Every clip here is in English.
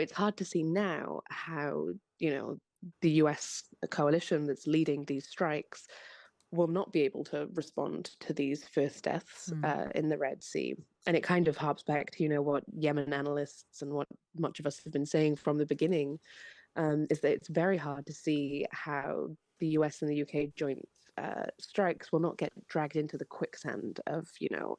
it's hard to see now how, the US coalition that's leading these strikes will not be able to respond to these first deaths Mm. in the Red Sea. And it kind of harps back to, what Yemen analysts and what much of us have been saying from the beginning, is that it's very hard to see how the US and the UK joint strikes will not get dragged into the quicksand of,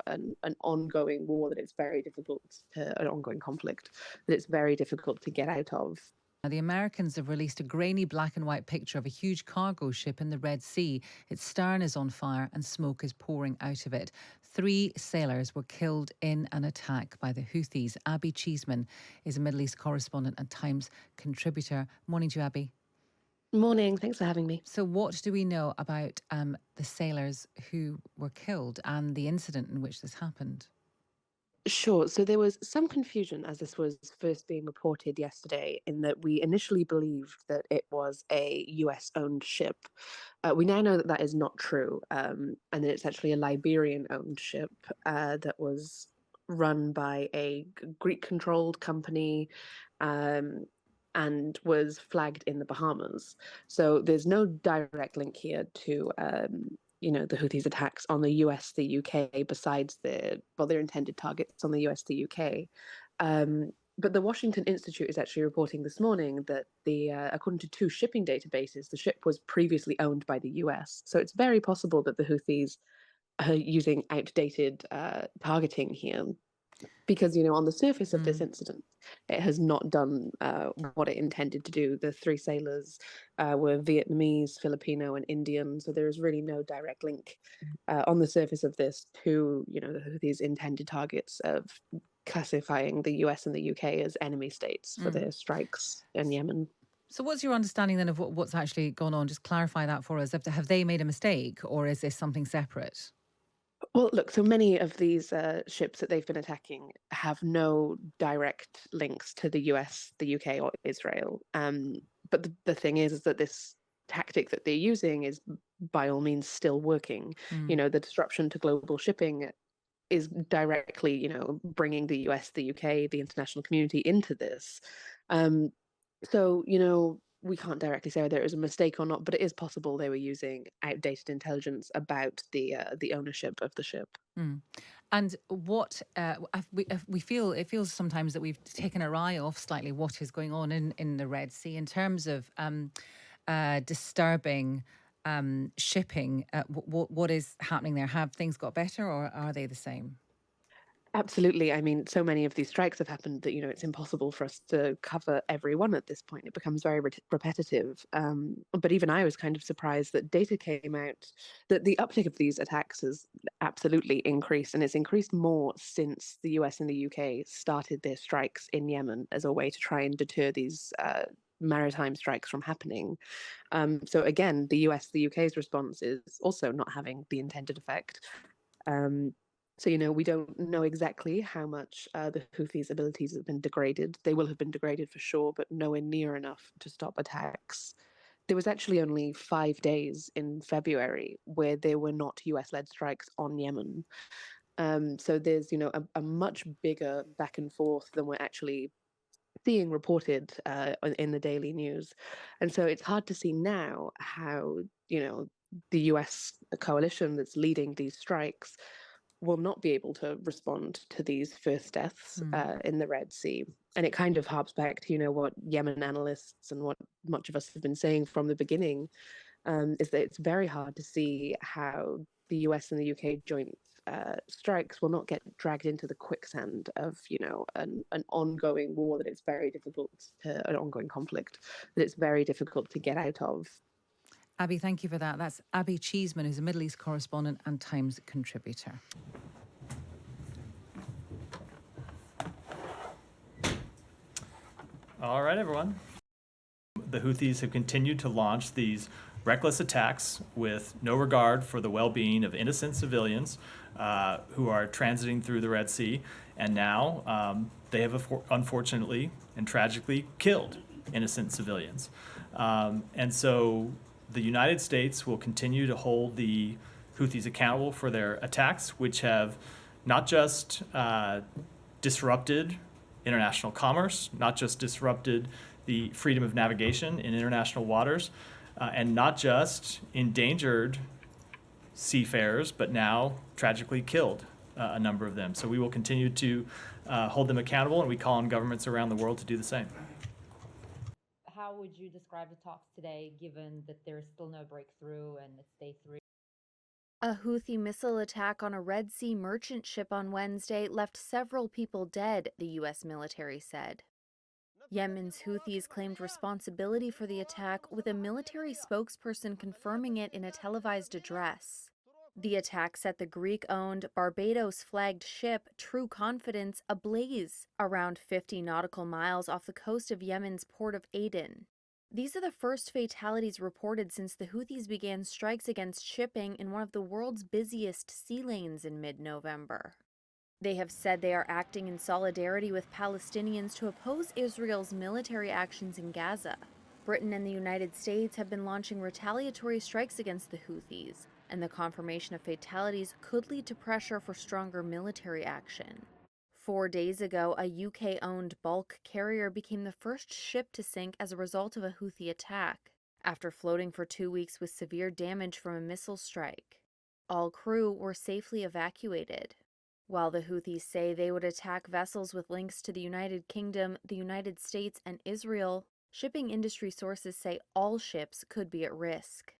an ongoing war that it's very difficult an ongoing conflict that it's very difficult to get out of. Now, the Americans have released a grainy black and white picture of a huge cargo ship in the Red Sea. Its stern is on fire and smoke is pouring out of it. 3 sailors were killed in an attack by the Houthis. Abbie Cheeseman is a Middle East correspondent and Times contributor. Morning to you, Abbie. Morning, thanks for having me. So, what do we know about the sailors who were killed and the incident in which this happened? Sure. So there was some confusion as this was first being reported yesterday, in that we initially believed that it was a US owned ship. We now know that that is not true, and that it's actually a Liberian owned ship that was run by a Greek controlled company. Um, and was flagged in the Bahamas. So there's no direct link here to the Houthis' attacks on the US, the UK, besides their intended targets on the US, the UK. But the Washington Institute is actually reporting this morning that according to 2 shipping databases, the ship was previously owned by the US. So it's very possible that the Houthis are using outdated targeting here. Because, on the surface of this Mm. incident, it has not done what it intended to do. The 3 sailors were Vietnamese, Filipino, and Indian, so there is really no direct link on the surface of this to, these intended targets of classifying the US and the UK as enemy states for Mm. their strikes in Yemen. So, what's your understanding then of what's actually gone on? Just clarify that for us. Have they made a mistake or is this something separate? Well, look, so many of these ships that they've been attacking have no direct links to the US, the UK, or Israel. But the thing is that this tactic that they're using is by all means still working. Mm. The disruption to global shipping is directly, bringing the US, the UK, the international community into this. Um, so, we can't directly say whether it was a mistake or not, but it is possible they were using outdated intelligence about the ownership of the ship. Mm. And what we feel, it feels sometimes that we've taken our eye off slightly what is going on in the Red Sea in terms of disturbing shipping. What is happening there? Have things got better or are they the same? Absolutely. I mean, so many of these strikes have happened that, it's impossible for us to cover every one at this point. It becomes very repetitive. But even I was kind of surprised that data came out that the uptick of these attacks has absolutely increased. And it's increased more since the US and the UK started their strikes in Yemen as a way to try and deter these maritime strikes from happening. So again, the US, the UK's response is also not having the intended effect. Um, so, we don't know exactly how much the Houthis' abilities have been degraded. They will have been degraded for sure, but nowhere near enough to stop attacks. There was actually only 5 days in February where there were not US-led strikes on Yemen. So there's, a much bigger back and forth than we're actually seeing reported in the daily news. And so it's hard to see now how, the US coalition that's leading these strikes will not be able to respond to these first deaths Mm. in the Red Sea. And it kind of harps back to, what Yemen analysts and what much of us have been saying from the beginning, is that it's very hard to see how the US and the UK joint strikes will not get dragged into the quicksand of, an ongoing war that it's very difficult an ongoing conflict that it's very difficult to get out of. Abbie, thank you for that. That's Abbie Cheeseman, who's a Middle East correspondent and Times contributor. All right, everyone. The Houthis have continued to launch these reckless attacks with no regard for the well-being of innocent civilians who are transiting through the Red Sea. And now they have unfortunately and tragically killed innocent civilians. And so the United States will continue to hold the Houthis accountable for their attacks, which have not just disrupted international commerce, not just disrupted the freedom of navigation in international waters, and not just endangered seafarers, but now tragically killed a number of them. So we will continue to hold them accountable, and we call on governments around the world to do the same. How would you describe the talks today, given that there's still no breakthrough and it's day 3? A Houthi missile attack on a Red Sea merchant ship on Wednesday left several people dead, the U.S. military said. Yemen's Houthis claimed responsibility for the attack, with a military spokesperson confirming it in a televised address. The attack set the Greek-owned, Barbados-flagged ship True Confidence ablaze around 50 nautical miles off the coast of Yemen's port of Aden. These are the first fatalities reported since the Houthis began strikes against shipping in one of the world's busiest sea lanes in mid-November. They have said they are acting in solidarity with Palestinians to oppose Israel's military actions in Gaza. Britain and the United States have been launching retaliatory strikes against the Houthis, and the confirmation of fatalities could lead to pressure for stronger military action. 4 days ago, a UK-owned bulk carrier became the first ship to sink as a result of a Houthi attack, after floating for 2 weeks with severe damage from a missile strike. All crew were safely evacuated. While the Houthis say they would attack vessels with links to the United Kingdom, the United States, and Israel, shipping industry sources say all ships could be at risk.